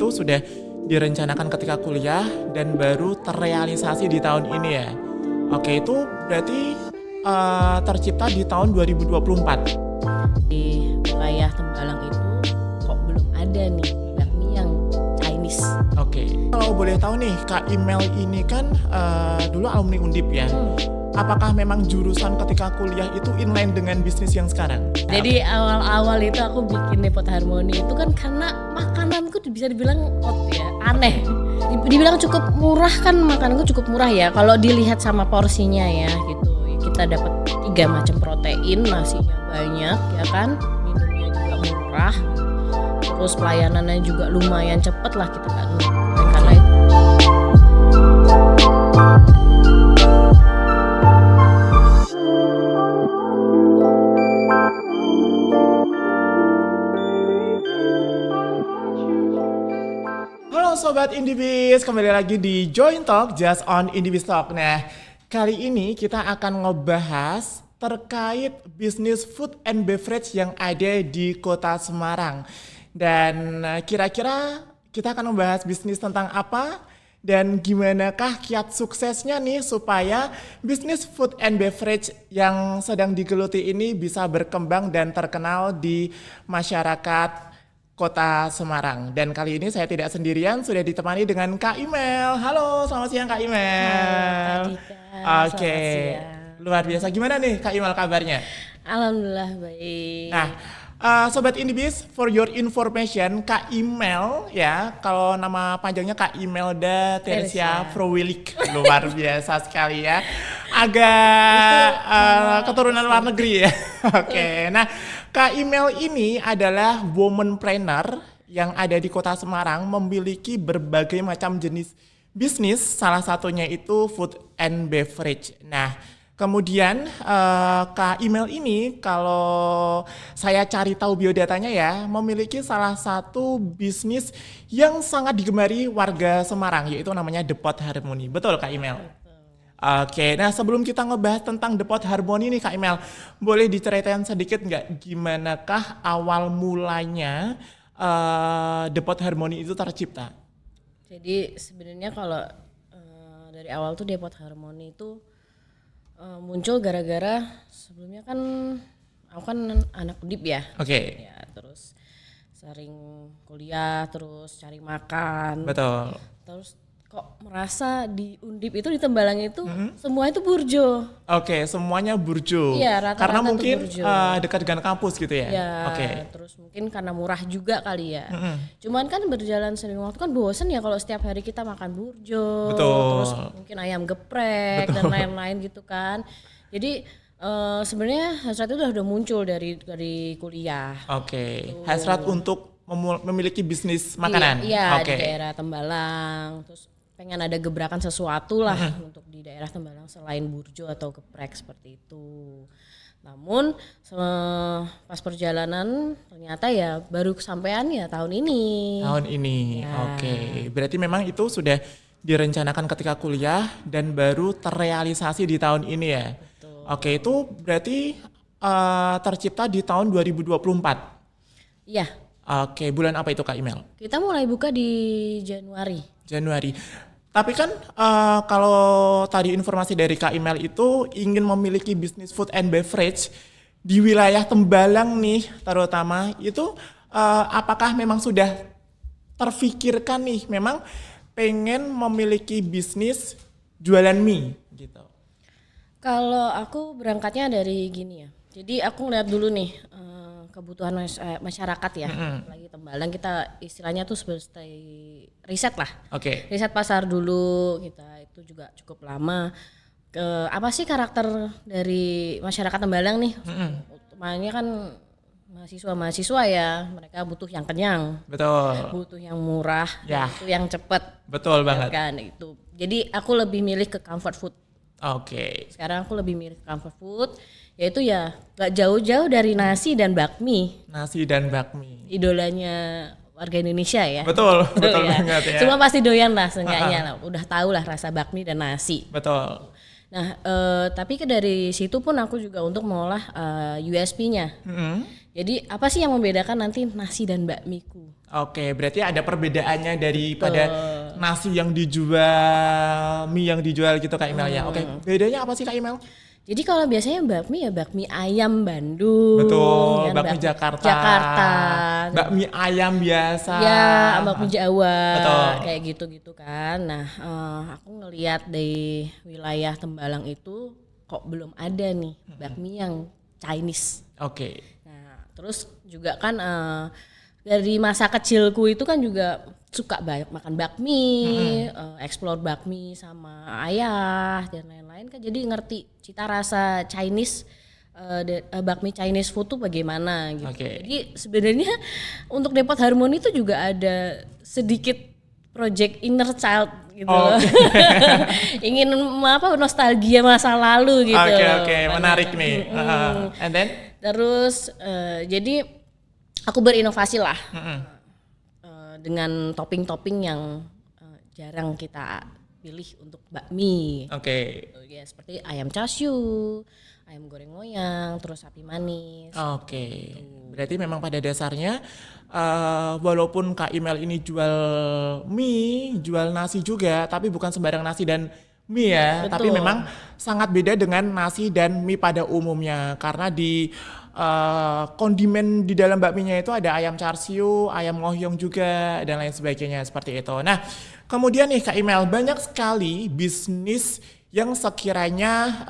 itu sudah direncanakan ketika kuliah dan baru terrealisasi di tahun ini ya. Oke, itu berarti tercipta di tahun 2024. Di wilayah Tembalang itu kok belum ada nih bakmi yang Chinese. Oke, kalau boleh tahu nih Kak Imel ini kan dulu alumni Undip ya. Apakah memang jurusan ketika kuliah itu inline dengan bisnis yang sekarang? Jadi awal-awal itu aku bikin Depot Harmoni itu kan karena makananku bisa dibilang aneh. Dibilang cukup murah kan, makananku cukup murah ya. Kalau dilihat sama porsinya ya gitu. Kita dapat 3 macam protein, nasinya banyak ya kan, minumnya juga murah. Terus pelayanannya juga lumayan cepet lah, kita kan karena itu. Halo Sobat Indivis, kembali lagi di Join Talk Just on Indivis Talk. Nah, kali ini kita akan ngebahas terkait bisnis food and beverage yang ada di Kota Semarang. Dan kira-kira kita akan membahas bisnis tentang apa dan gimanakah kiat suksesnya nih supaya bisnis food and beverage yang sedang digeluti ini bisa berkembang dan terkenal di masyarakat Kota Semarang. Dan kali ini saya tidak sendirian, sudah ditemani dengan Kak Imel. Halo, selamat siang Kak Imel. Halo, Kak Dika. Oke, luar biasa. Gimana nih Kak Imel kabarnya? Alhamdulillah baik. Nah, Sobat Indibis, for your information, Kak Imel ya, kalau nama panjangnya Kak Imelda Tersia Frowilik, luar biasa sekali ya. Agak keturunan luar negeri ya. Oke, nah Kak Imel ini adalah womanpreneur yang ada di Kota Semarang, memiliki berbagai macam jenis bisnis, salah satunya itu food and beverage. Nah, kemudian Kak Imel ini kalau saya cari tahu biodatanya ya, memiliki salah satu bisnis yang sangat digemari warga Semarang, yaitu namanya Depot Harmoni. Betul Kak Imel? Oke, nah sebelum kita ngebahas tentang Depot Harmoni nih Kak Imel, boleh diceritain sedikit nggak gimanakah awal mulanya Depot Harmoni itu tercipta? Jadi sebenarnya kalau dari awal tuh Depot Harmoni itu muncul gara-gara sebelumnya kan aku kan anak Undip ya. Oke. Ya, terus sering kuliah, terus cari makan. Betul. Terus kok merasa di Undip itu, di Tembalang itu semua itu burjo. Oke, semuanya burjo. Iya, rata-rata karena tuh mungkin burjo. dekat dengan kampus gitu ya. Ya, Oke. terus mungkin karena murah juga kali ya. Cuman kan berjalan sering waktu kan bosen ya kalau setiap hari kita makan burjo. Betul. Terus mungkin ayam geprek dan lain-lain gitu kan. Jadi sebenarnya hasrat itu udah muncul dari kuliah. Oke. Hasrat untuk memiliki bisnis makanan. Iya, Oke. di daerah Tembalang. Terus pengen ada gebrakan sesuatu lah untuk di daerah Tembalang selain burjo atau geprek seperti itu. Namun pas perjalanan ternyata ya baru kesampaian ya tahun ini. Tahun ini. Ya. Oke. Berarti memang itu sudah direncanakan ketika kuliah dan baru terrealisasi di tahun ini ya. Betul. Oke, itu berarti tercipta di tahun 2024. Iya, Oke, bulan apa itu Kak Imel? kita mulai buka di Januari. Januari. Tapi kan kalau tadi informasi dari Kak Imel itu ingin memiliki bisnis food and beverage di wilayah Tembalang nih terutama itu apakah memang sudah terfikirkan nih memang pengen memiliki bisnis jualan mie gitu? Kalau aku berangkatnya dari gini ya. Jadi aku ngeliat dulu nih kebutuhan masyarakat ya. Lagi Tembalang kita istilahnya tuh seperti riset lah. Oke. Riset pasar dulu kita itu juga cukup lama. Apa sih karakter dari masyarakat Tembalang nih? Utamanya kan mahasiswa ya, mereka butuh yang kenyang. Betul. Butuh yang murah, Ya. butuh yang cepet. Betul Ya banget. kan itu. Jadi aku lebih milih ke comfort food. Oke. Sekarang aku lebih milih ke comfort food, yaitu ya gak jauh-jauh dari nasi dan bakmi. Nasi dan bakmi. Idolanya warga Indonesia ya. Betul, betul ya. banget ya. Semua pasti doyan lah seenggaknya lah. Udah tahu lah rasa bakmi dan nasi. Betul. Nah, tapi dari situ pun aku juga untuk mengolah USP-nya. Jadi apa sih yang membedakan nanti nasi dan bakmiku? Oke, berarti ada perbedaannya daripada nasi yang dijual, mie yang dijual gitu Kak Imel ya. Oke, bedanya apa sih Kak Imel? Jadi kalau biasanya bakmi ya bakmi ayam Bandung. Betul, kan, bakmi Jakarta. Jakarta. Bakmi ayam biasa. Ya, bakmi Jawa. Betul. Kayak gitu-gitu kan. Nah, aku ngelihat di wilayah Tembalang itu kok belum ada nih bakmi yang Chinese. Oke. Nah, terus juga kan dari masa kecilku itu kan juga suka banyak makan bakmi, explore bakmi sama ayah dan lain-lain kan, jadi ngerti cita rasa Chinese, bakmi Chinese food tuh bagaimana gitu. Jadi sebenarnya untuk Depot Harmoni itu juga ada sedikit project inner child gitu loh. Ingin nostalgia masa lalu gitu. Oke, menarik nih. And then? Terus jadi aku berinovasi lah dengan topping-topping yang jarang kita pilih untuk bakmi. Oke. Ya, seperti ayam chashu, ayam goreng loyang, terus sapi manis. Oke. Berarti memang pada dasarnya walaupun Kak Imel ini jual mie, jual nasi juga, tapi bukan sembarang nasi dan mie ya. Betul. Tapi memang sangat beda dengan nasi dan mie pada umumnya, karena di kondimen di dalam bakminya itu ada ayam char siu, ayam ngohyong juga dan lain sebagainya seperti itu. Nah, kemudian nih Kak Imel, banyak sekali bisnis yang sekiranya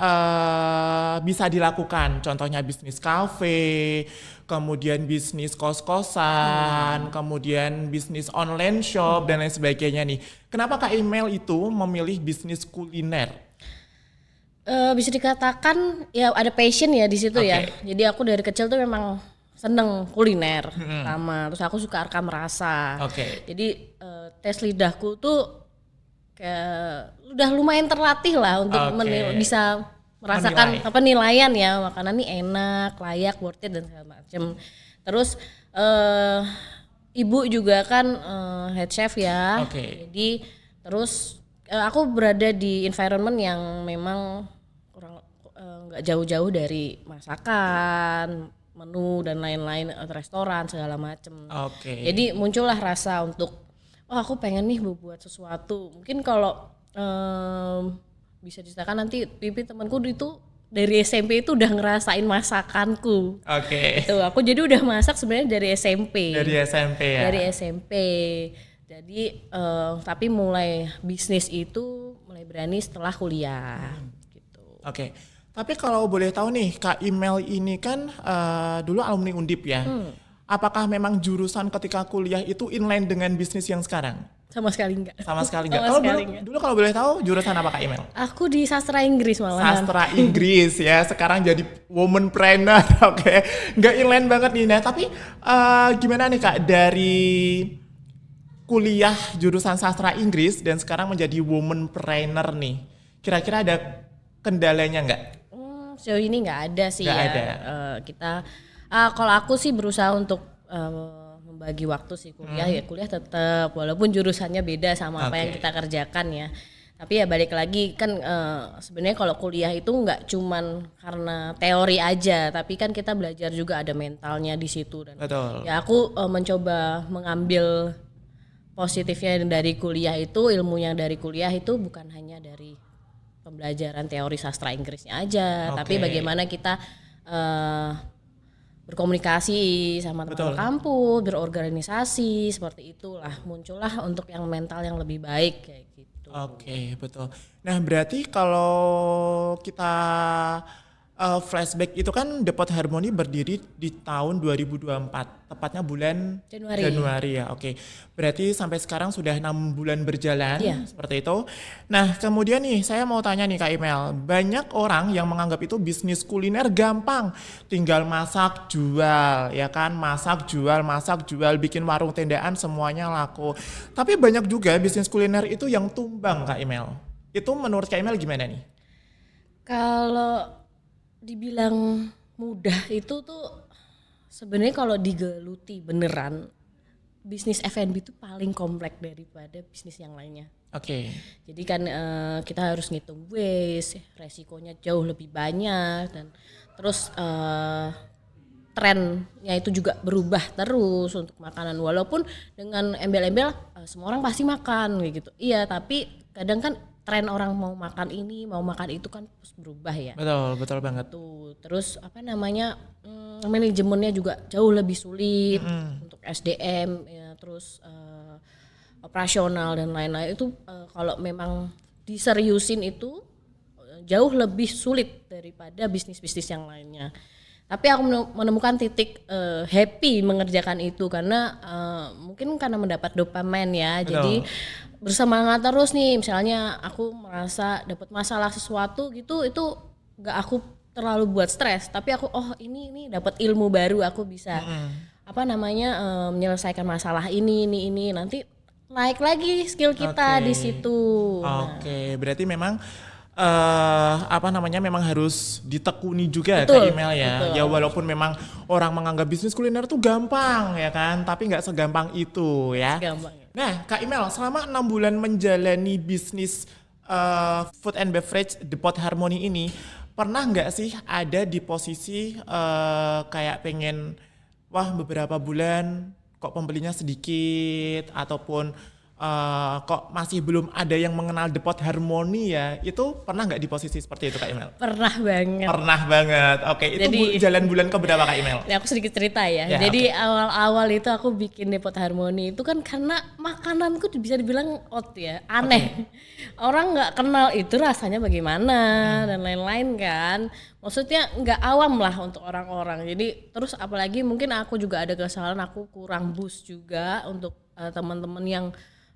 bisa dilakukan. Contohnya bisnis kafe, kemudian bisnis kos-kosan, kemudian bisnis online shop dan lain sebagainya nih. Kenapa Kak Imel itu memilih bisnis kuliner? Bisa dikatakan ya ada passion ya di situ ya. Jadi aku dari kecil tuh memang seneng kuliner pertama. Terus aku suka rekam rasa. Jadi tes lidahku tuh kayak udah lumayan terlatih lah untuk bisa merasakan penilaian ya, makanan ini enak, layak, worth it dan segala macam. Terus ibu juga kan head chef ya. Jadi terus aku berada di environment yang memang nggak jauh-jauh dari masakan, menu dan lain-lain, restoran segala macem. Jadi muncullah rasa untuk aku pengen nih buat sesuatu. Mungkin kalau bisa diceritakan nanti Pipi temanku itu dari SMP itu udah ngerasain masakanku. Itu aku jadi udah masak sebenarnya dari SMP. Dari SMP ya. Dari SMP. Jadi tapi mulai bisnis itu mulai berani setelah kuliah. Gitu. Tapi kalau boleh tahu nih, Kak Imel ini kan dulu alumni Undip ya. Apakah memang jurusan ketika kuliah itu inline dengan bisnis yang sekarang? Sama sekali enggak. Sama sekali enggak. Kalau dulu kalau boleh tahu jurusan apa Kak Imel? Aku di sastra Inggris malahan. Sastra Inggris ya. Sekarang jadi womanpreneur. Enggak inline banget nih. Nah, tapi gimana nih Kak dari kuliah jurusan sastra Inggris dan sekarang menjadi womanpreneur nih? Kira-kira ada kendalanya enggak? Sejauh ini nggak ada sih. Nggak ya. ada. Kita kalau aku sih berusaha untuk membagi waktu sih kuliah ya kuliah tetap walaupun jurusannya beda sama apa yang kita kerjakan ya. Tapi ya balik lagi kan sebenarnya kalau kuliah itu nggak cuman karena teori aja, tapi kan kita belajar juga ada mentalnya di situ dan ya aku mencoba mengambil positifnya dari kuliah itu, ilmu yang dari kuliah itu bukan hanya dari pembelajaran teori sastra Inggrisnya aja, tapi bagaimana kita berkomunikasi sama teman kampus, berorganisasi, seperti itulah muncullah untuk yang mental yang lebih baik kayak gitu. Betul. Nah berarti kalau kita flashback itu kan Depot Harmoni berdiri di tahun 2024, tepatnya bulan Januari ya. Berarti sampai sekarang sudah 6 bulan berjalan seperti itu. Nah kemudian nih saya mau tanya nih Kak Imel, banyak orang yang menganggap itu bisnis kuliner gampang, tinggal masak jual ya kan, masak jual, bikin warung tendaan semuanya laku. Tapi banyak juga bisnis kuliner itu yang tumbang Kak Imel. Itu menurut Kak Imel gimana nih? Kalau dibilang mudah itu tuh sebenarnya kalau digeluti beneran bisnis F&B itu paling kompleks daripada bisnis yang lainnya. Jadi kan kita harus ngitung waste, resikonya jauh lebih banyak dan terus trennya itu juga berubah terus untuk makanan, walaupun dengan embel-embel semua orang pasti makan kayak gitu. Iya, tapi kadang kan tren orang mau makan ini, mau makan itu kan terus berubah ya. Betul banget. Tuh, terus manajemennya juga jauh lebih sulit untuk SDM ya, terus operasional dan lain-lain itu kalau memang diseriusin itu jauh lebih sulit daripada bisnis-bisnis yang lainnya. Tapi aku menemukan titik happy mengerjakan itu karena mungkin karena mendapat dopamin ya. Betul. Jadi bersemangat terus nih, misalnya aku merasa dapat masalah sesuatu gitu, itu nggak aku terlalu buat stres, tapi aku ini dapat ilmu baru, aku bisa menyelesaikan masalah ini nanti naik lagi skill kita di situ. Oke, berarti memang memang harus ditekuni juga Betul, Kak Imel ya. betul. Ya walaupun memang orang menganggap bisnis kuliner tuh gampang ya kan, tapi nggak segampang itu ya. Gampang ya. Nah Kak Imel, selama 6 bulan menjalani bisnis food and beverage Depot Harmony ini, pernah nggak sih ada di posisi kayak pengen beberapa bulan kok pembelinya sedikit, ataupun kok masih belum ada yang mengenal Depot Harmony ya, itu pernah nggak di posisi seperti itu Kak Imel? Pernah banget. Pernah banget. Oke, itu jalan bulan keberapa Kak Imel? Ya, aku sedikit cerita ya. Jadi awal-awal itu aku bikin Depot Harmony itu kan karena makananku bisa dibilang aneh. Orang nggak kenal itu rasanya bagaimana dan lain-lain kan. Maksudnya nggak awam lah untuk orang-orang. Jadi terus apalagi mungkin aku juga ada kesalahan, aku kurang boost juga untuk teman-teman yang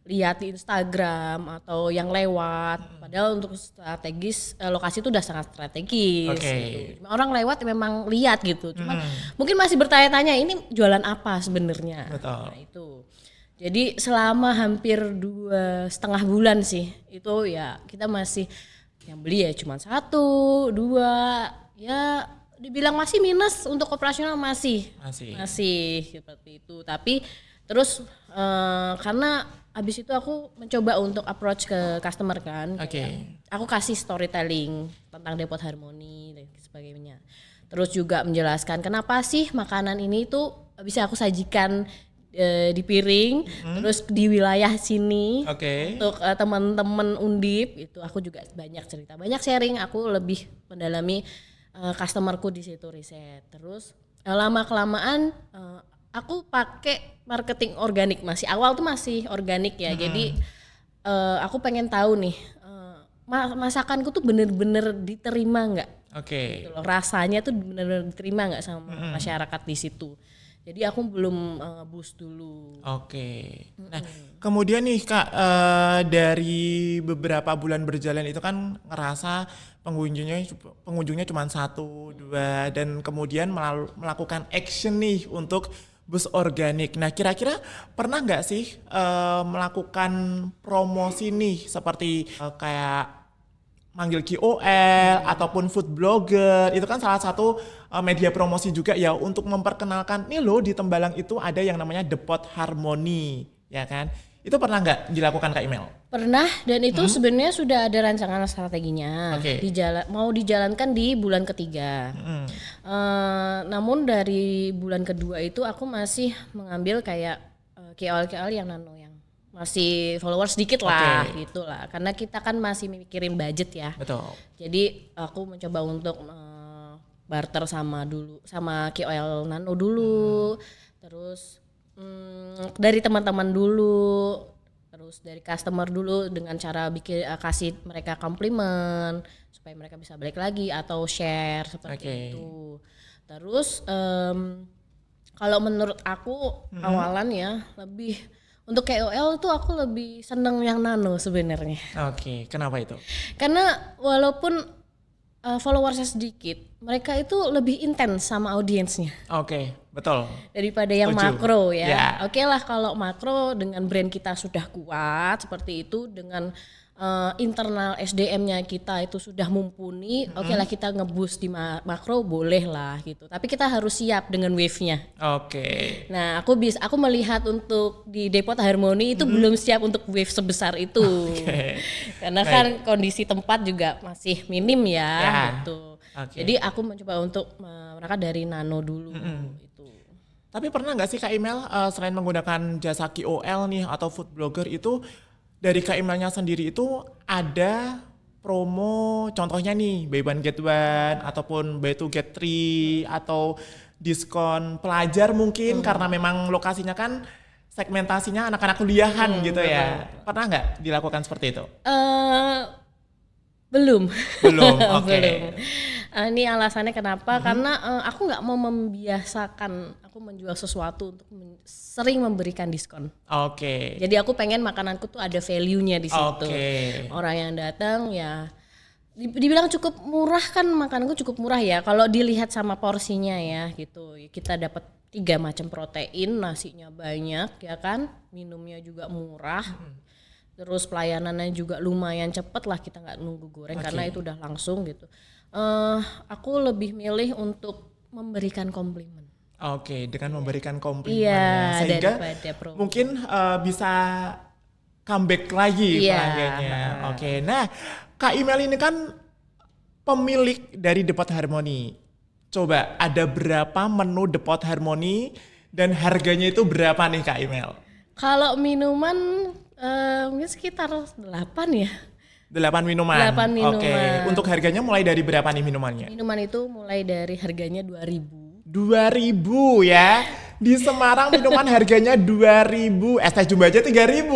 lihat di Instagram atau yang lewat. Padahal untuk strategis lokasi itu udah sangat strategis. Gitu. Orang lewat memang lihat gitu. Cuma mungkin masih bertanya-tanya ini jualan apa sebenarnya. Nah, itu. Jadi selama hampir 2,5 bulan sih itu ya kita masih yang beli ya cuma 1, 2, ya dibilang masih minus untuk operasional masih seperti itu. Tapi terus karena abis itu aku mencoba untuk approach ke customer kan. Aku kasih storytelling tentang Depot Harmony dan sebagainya. Terus juga menjelaskan kenapa sih makanan ini tuh bisa aku sajikan di piring, terus di wilayah sini untuk teman-teman Undip itu aku juga banyak cerita, banyak sharing, aku lebih mendalami customerku di situ riset. Terus lama kelamaan aku pakai marketing organik, masih awal tuh masih organik ya. Jadi aku pengen tahu nih masakanku tuh bener-bener diterima nggak? Gitu loh, rasanya tuh bener-bener diterima nggak sama masyarakat di situ. Jadi aku belum boost dulu. Nah kemudian nih Kak, dari beberapa bulan berjalan itu kan ngerasa pengunjungnya cuma 1, 2 dan kemudian melakukan action nih untuk boost organik. Nah kira-kira pernah nggak sih melakukan promosi nih seperti kayak manggil KOL ataupun food blogger, itu kan salah satu media promosi juga ya untuk memperkenalkan nih loh di Tembalang itu ada yang namanya Depot Harmony ya kan. Itu pernah nggak dilakukan Kak Imel? Pernah, dan itu sebenarnya sudah ada rancangan strateginya. Mau dijalankan di bulan ketiga. Namun dari bulan kedua itu aku masih mengambil kayak KOL yang nano yang masih followers sedikit lah gitu lah, karena kita kan masih mikirin budget ya. Betul. Jadi aku mencoba untuk barter sama KOL nano dulu, terus dari teman-teman dulu, terus dari customer dulu dengan cara kasih mereka komplimen supaya mereka bisa balik lagi atau share seperti itu. Terus kalau menurut aku awalan ya lebih untuk KOL tuh aku lebih seneng yang nano sebenarnya. Kenapa itu? Karena walaupun followersnya sedikit, mereka itu lebih intens sama audiensnya. Betul. Daripada yang makro ya. Oke lah kalau makro dengan brand kita sudah kuat seperti itu, dengan internal SDM-nya kita itu sudah mumpuni, oke lah kita nge-boost di makro boleh lah gitu. Tapi kita harus siap dengan wave-nya. Nah, aku melihat untuk di Depot Harmony itu belum siap untuk wave sebesar itu. Karena kan kondisi tempat juga masih minim ya gitu. Oke. Jadi aku mencoba untuk mereka dari nano dulu itu. Tapi pernah nggak sih Kak Imel selain menggunakan jasa KOL nih atau food blogger itu dari Kak Imelnya sendiri itu ada promo contohnya nih buy one get one ataupun buy two get three atau diskon pelajar mungkin karena memang lokasinya kan segmentasinya anak-anak kuliahan gitu ya. Pernah nggak dilakukan seperti itu? Belum. Belum, oke. Belum. Ini alasannya kenapa? Karena aku nggak mau membiasakan aku menjual sesuatu untuk sering memberikan diskon. Oke. Jadi aku pengen makananku tuh ada value-nya di situ. Oke. Orang yang datang ya dibilang cukup murah kan, makananku cukup murah ya. Kalau dilihat sama porsinya ya gitu. Kita dapat 3 macam protein, nasinya banyak ya kan, minumnya juga murah. Terus pelayanannya juga lumayan cepet lah, kita nggak nunggu goreng karena itu udah langsung gitu. Aku lebih milih untuk memberikan komplimen. Oke, dengan memberikan komplimen Iya, sehingga daripada promo. mungkin bisa comeback lagi Iya. pelanggannya. Oke, nah Kak Imel ini kan pemilik dari The Pot Harmony. Coba ada berapa menu The Pot Harmony dan harganya itu berapa nih Kak Imel? Kalau minuman mungkin sekitar 8 ya. 8 minuman. 8 minuman. Oke, untuk harganya mulai dari berapa nih minumannya? Minuman itu mulai dari harganya 2.000. 2.000 ya. Di Semarang minuman harganya 2.000, es teh jumbo aja 3.000.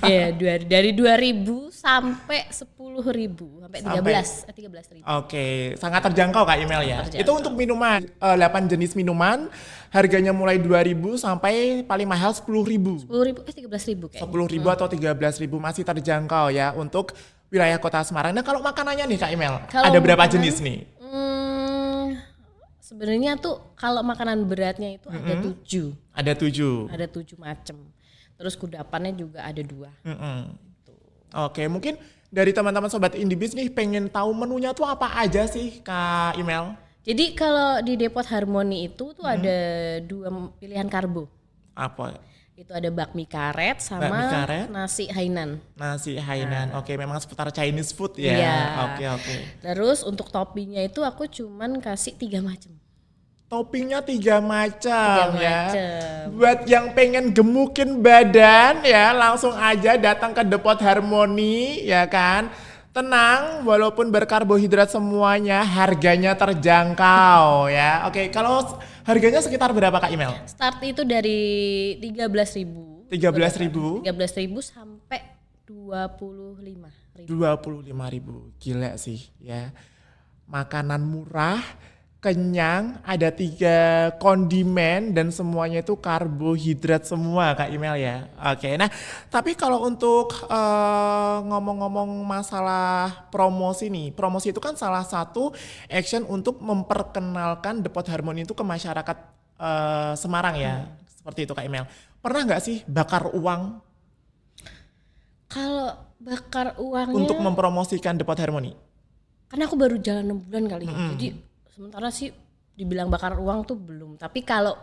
Iya, dari 2.000 sampai 10.000 sampai 13.000. Oke, sangat terjangkau Kak Imel ya. Terjangkau. Itu untuk minuman, 8 jenis minuman, harganya mulai 2.000 sampai paling mahal 10.000. 13.000 kayaknya. 10.000 atau 13.000 masih terjangkau ya untuk wilayah Kota Semarang. Nah kalau makanannya nih Kak Imel, Kalau ada berapa makanan, jenis nih? Sebenarnya tuh kalau makanan beratnya itu ada 7. Ada 7. Ada 7 macam. Terus kudapannya juga ada 2. Oke, mungkin dari teman-teman Sobat Indibis nih pengen tahu menunya tuh apa aja sih Kak Imel? Jadi kalau di Depot Harmony itu tuh ada 2 pilihan karbo. Apa? Itu ada bakmi karet sama Bakmi karet? nasi Hainan. Nasi Hainan. Oke, memang seputar Chinese food ya. Iya. Oke. Terus untuk toppingnya itu aku cuman kasih 3 macam. Toppingnya 3 macam ya. macam. Buat yang pengen gemukin badan ya, langsung aja datang ke Depot Harmony ya kan. Tenang, walaupun berkarbohidrat semuanya, harganya terjangkau ya. Oke, kalau harganya sekitar berapa Kak Imel? Start itu dari 13.000. 13.000? 13.000 sampai 25.000. 25.000, gila sih ya. Makanan murah, kenyang, ada 3 kondimen dan semuanya itu karbohidrat semua Kak Imel ya. Oke, nah tapi kalau untuk ngomong-ngomong masalah promosi nih, promosi itu kan salah satu action untuk memperkenalkan The Pot Harmony itu ke masyarakat Semarang ya. Seperti itu Kak Imel. Pernah nggak sih bakar uang Kalau bakar uangnya, untuk mempromosikan The Pot Harmony? karena aku baru jalan 6 bulan kali. Jadi sementara sih dibilang bakar uang tuh belum. Tapi kalau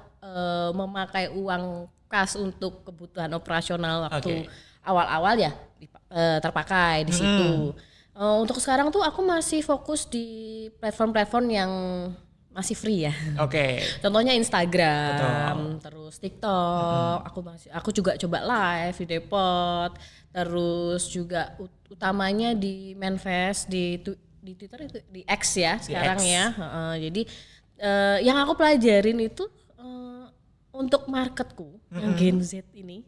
memakai uang kas untuk kebutuhan operasional waktu awal-awal ya terpakai di situ. Untuk sekarang tuh aku masih fokus di platform-platform yang masih free ya. Oke. Contohnya Instagram, terus TikTok. Aku juga coba live di Depot. Terus juga utamanya di Manifest di Twitter itu di X ya sekarang X. ya. Jadi yang aku pelajarin itu untuk marketku yang Gen Z ini.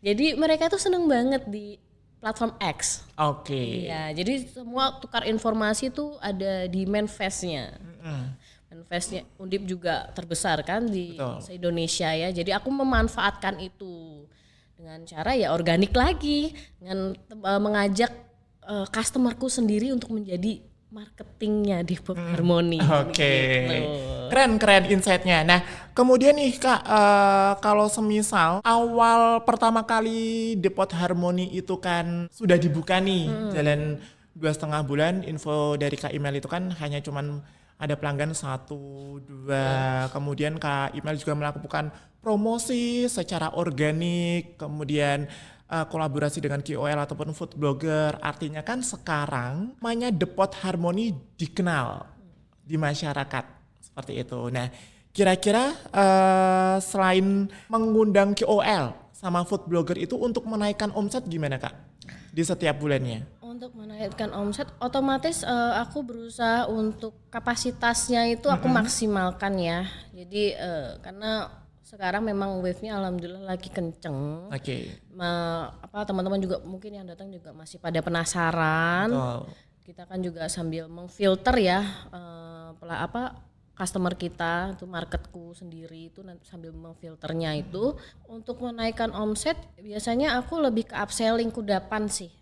Jadi mereka tuh seneng banget di platform X. Oke. Iya, jadi semua tukar informasi tuh ada di Manifest-nya. Manifest-nya Undip juga terbesar kan di se-Indonesia ya. Jadi aku memanfaatkan itu dengan cara ya organik lagi, dengan mengajak customerku sendiri untuk menjadi marketingnya di Pot Harmony. Oke. Gitu. Keren insight-nya. Nah, kemudian nih Kak, kalau semisal awal pertama kali The Pot Harmony itu kan sudah dibuka nih, jalan 2,5 bulan, info dari Kak Imel itu kan hanya cuman ada pelanggan 1, 2, kemudian Kak Imel juga melakukan promosi secara organik, kemudian kolaborasi dengan KOL ataupun food blogger. Artinya kan sekarang namanya The Pot Harmony dikenal. di masyarakat seperti itu. Nah, kira-kira selain mengundang KOL sama food blogger itu untuk menaikkan omset gimana Kak di setiap bulannya? Untuk menaikkan omset, otomatis aku berusaha untuk kapasitasnya itu aku maksimalkan ya. Jadi karena sekarang memang wave-nya alhamdulillah lagi kenceng. Oke. Teman-teman juga mungkin yang datang juga masih pada penasaran. Betul. Kita kan juga sambil memfilter ya customer kita, itu marketku sendiri itu sambil memfilternya itu. Untuk menaikkan omset biasanya aku lebih ke upselling kudapan sih.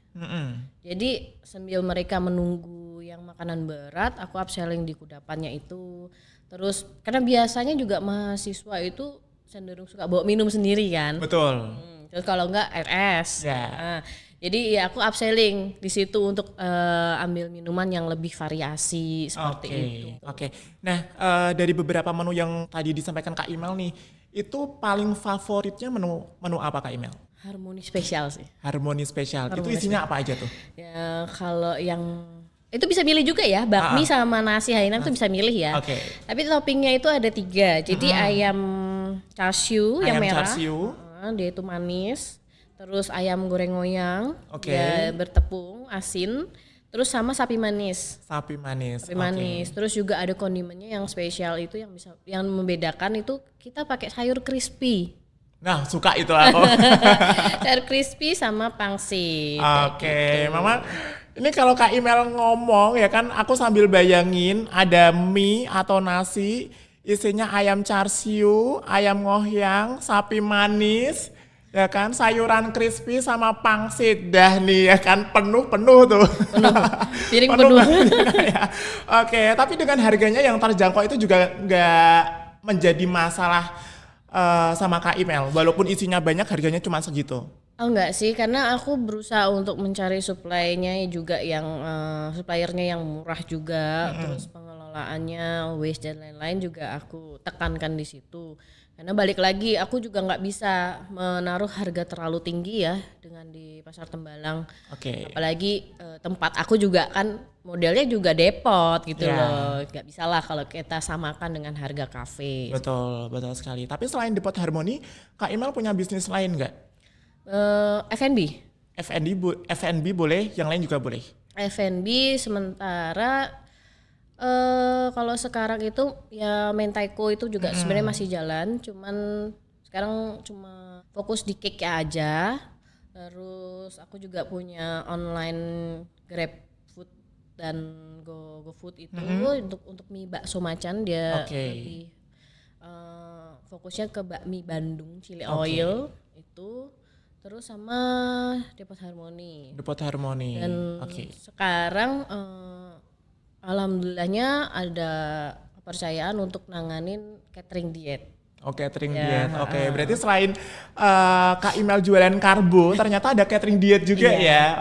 Jadi sambil mereka menunggu yang makanan berat, aku upselling di kudapannya itu. Terus karena biasanya juga mahasiswa itu cenderung suka bawa minum sendiri kan. Betul. Terus kalau enggak air es. Ya. Nah, jadi ya aku upselling di situ untuk ambil minuman yang lebih variasi seperti itu. Oke. Nah, dari beberapa menu yang tadi disampaikan Kak Imel nih, itu paling favoritnya menu apa Kak Imel? Harmoni spesial sih. Harmoni spesial. Itu isinya apa aja tuh? Ya kalau yang itu bisa milih juga ya, bakmi sama nasi Hainan itu bisa milih ya. Oke. Tapi toppingnya itu ada 3. Jadi ayam char siu yang merah. Char siu. Dia itu manis. Terus ayam goreng ngoyang, Oke. dia bertepung, asin. Terus sama sapi manis. Sapi manis. Terus juga ada kondimennya yang spesial itu yang membedakan itu kita pakai sayur crispy. Nah, suka itu aku. Sayur crispy sama pangsit. Oke, Mama. Ini kalau Kak Imel ngomong ya kan, aku sambil bayangin ada mie atau nasi, isinya ayam char siu, ayam ngohyang, sapi manis, ya kan, sayuran crispy sama pangsit. Dah nih ya kan, penuh tuh. Piring penuh. Ya. Oke, tapi dengan harganya yang terjangkau itu juga nggak menjadi masalah sama Kak Imel, walaupun isinya banyak harganya cuma segitu. Oh enggak sih, karena aku berusaha untuk mencari supply-nya juga yang suppliernya yang murah juga, terus pengelolaannya, waste dan lain-lain juga aku tekankan di situ. Karena balik lagi aku juga nggak bisa menaruh harga terlalu tinggi ya dengan di Pasar Tembalang. Oke. Apalagi tempat aku juga kan modelnya juga depot gitu loh. Nggak bisa lah kalau kita samakan dengan harga kafe. Betul sekali. Tapi selain Depot Harmoni, Kak Imel punya bisnis lain nggak? F&B. F&B boleh, yang lain juga boleh. F&B sementara kalau sekarang itu ya mentaiko itu juga sebenarnya masih jalan, cuman sekarang cuma fokus di cake aja. Terus aku juga punya online Grab Food dan GoFood itu untuk mie bakso macan dia lebih fokusnya ke bakmi Bandung Chili Oil itu. Terus sama Depot Harmoni. Dan sekarang alhamdulillahnya ada kepercayaan untuk nanganin catering diet. Catering diet. Berarti selain Kak Imel jualan karbo, ternyata ada catering diet juga ya.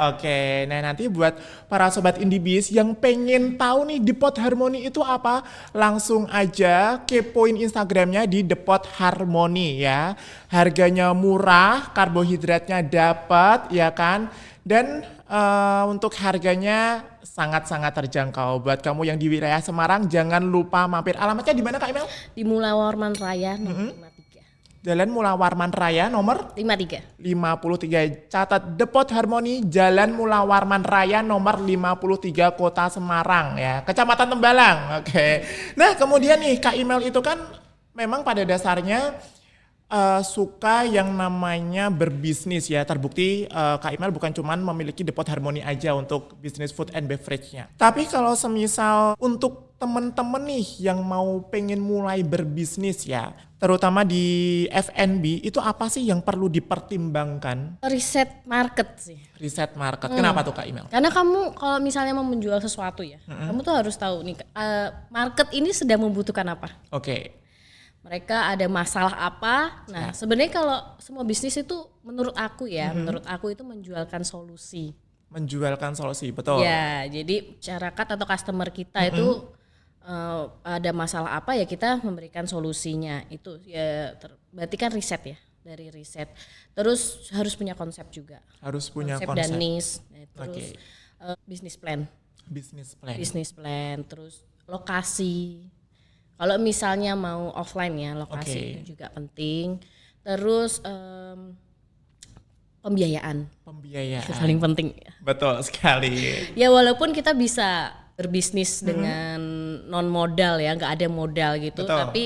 Nah nanti buat para sobat Indibis yang pengen tahu nih Depot Harmoni itu apa, langsung aja kepoin Instagramnya di Depot Harmoni ya. Harganya murah, karbohidratnya dapat ya kan. Dan untuk harganya sangat-sangat terjangkau. Buat kamu yang di wilayah Semarang jangan lupa mampir. Alamatnya di mana Kak Imel? Di Mula Warman Raya nomor 53. Jalan Mula Warman Raya nomor 53. Catat Depot Harmoni Jalan Mula Warman Raya nomor 53 Kota Semarang ya. Kecamatan Tembalang. Nah, kemudian nih Kak Imel itu kan memang pada dasarnya suka yang namanya berbisnis ya. Terbukti Kak Imel bukan cuman memiliki Depot Harmoni aja untuk bisnis food and beverage-nya. Tapi kalau semisal untuk temen-temen nih yang mau pengen mulai berbisnis ya, terutama di F&B, itu apa sih yang perlu dipertimbangkan? Riset market sih. Riset market. Kenapa tuh Kak Imel? Karena kamu kalau misalnya mau menjual sesuatu ya, kamu tuh harus tahu nih market ini sedang membutuhkan apa. Mereka ada masalah apa. Nah, sebenarnya kalau semua bisnis itu menurut aku itu menjualkan solusi. Betul. Ya, jadi masyarakat atau customer kita itu ada masalah apa ya kita memberikan solusinya. Itu ya berarti kan riset ya, dari riset. Terus harus punya konsep juga. Konsep dan niche. Terus business plan. Terus lokasi. Kalau misalnya mau offline ya, lokasi itu juga penting. Terus pembiayaan. Itu paling penting. Betul sekali. Ya walaupun kita bisa berbisnis dengan non modal ya, nggak ada modal gitu. Betul. Tapi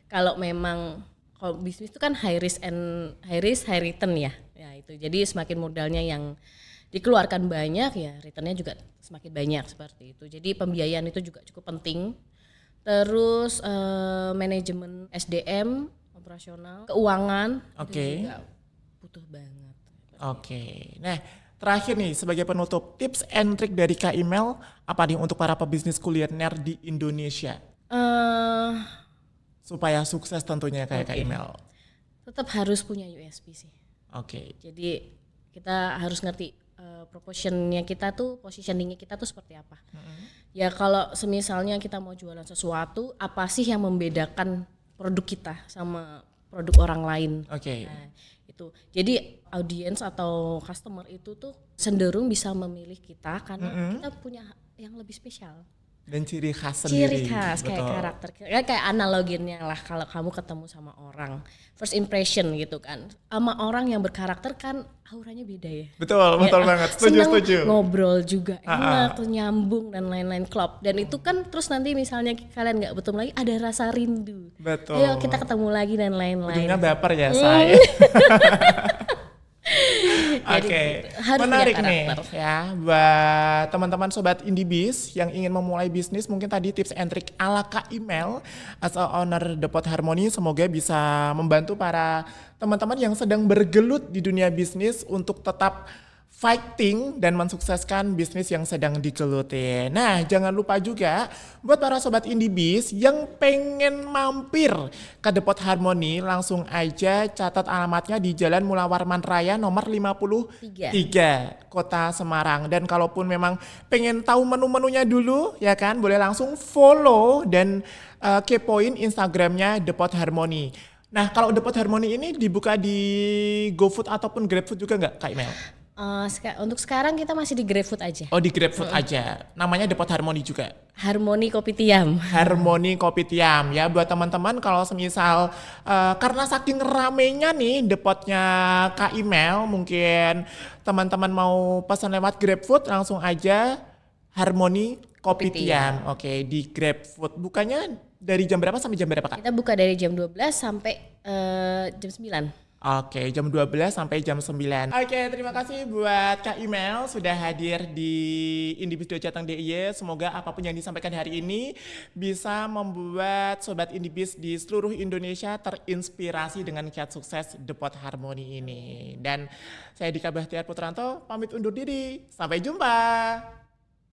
kalau memang kalau bisnis itu kan high risk, high return ya. Ya itu. Jadi semakin modalnya yang dikeluarkan banyak ya, returnnya juga semakin banyak seperti itu. Jadi pembiayaan itu juga cukup penting. Terus manajemen SDM, operasional, keuangan itu juga butuh banget. Nah, terakhir nih sebagai penutup, tips and trick dari Kak Imel apa nih untuk para pebisnis kuliner di Indonesia? Supaya sukses tentunya kayak Kak Imel. Tetap harus punya USP sih. Jadi kita harus ngerti positioningnya kita tuh seperti apa. Ya kalau semisalnya kita mau jualan sesuatu, apa sih yang membedakan produk kita sama produk orang lain? Nah, itu. Jadi audiens atau customer itu tuh cenderung bisa memilih kita karena kita punya yang lebih spesial. Dan ciri khas sendiri. Ciri khas, kayak karakter, kayak analoginnya lah kalau kamu ketemu sama orang, first impression gitu kan, sama orang yang berkarakter kan auranya beda ya. Betul banget, setuju. Ngobrol juga enak, terus nyambung dan lain-lain klop. Dan itu kan terus nanti misalnya kalian nggak bertemu lagi ada rasa rindu. Betul. Ayo kita ketemu lagi dan lain-lain. Ujungnya baper ya saya. Menarik nih ya buat teman-teman sobat Indiebis yang ingin memulai bisnis. Mungkin tadi tips and trick ala Kak Imel as a owner The Pot Harmony semoga bisa membantu para teman-teman yang sedang bergelut di dunia bisnis untuk tetap fighting dan mensukseskan bisnis yang sedang digeluti. Nah, jangan lupa juga buat para sobat Indiebis yang pengen mampir ke The Pot Harmony, langsung aja catat alamatnya di Jalan Mula Warman Raya nomor 53, Kota Semarang. Dan kalaupun memang pengen tahu menu-menunya dulu, ya kan, boleh langsung follow dan kepoin Instagramnya The Pot Harmony. Nah, kalau The Pot Harmony ini dibuka di GoFood ataupun GrabFood juga nggak, Kak Imel? Untuk sekarang kita masih di GrabFood aja. Oh, di GrabFood aja. Namanya The Pot Harmony juga. Harmony Kopi Tiam. Harmony Kopi Tiam ya buat teman-teman kalau semisal karena saking ramenya nih The Potnya Kak Imel, mungkin teman-teman mau pesan lewat GrabFood langsung aja Harmony Kopi Tiam. Di GrabFood. Bukanya dari jam berapa sampai jam berapa, Kak? Kita buka dari jam 12 sampai jam 9. Jam 12 sampai jam 9. Terima kasih buat Kak Imel sudah hadir di Indiebis Jateng DIY. Semoga apapun yang disampaikan hari ini bisa membuat sobat Indiebis di seluruh Indonesia terinspirasi dengan kiat sukses The Pot Harmony ini. Dan saya Dika Bahtiar Putranto pamit undur diri. Sampai jumpa.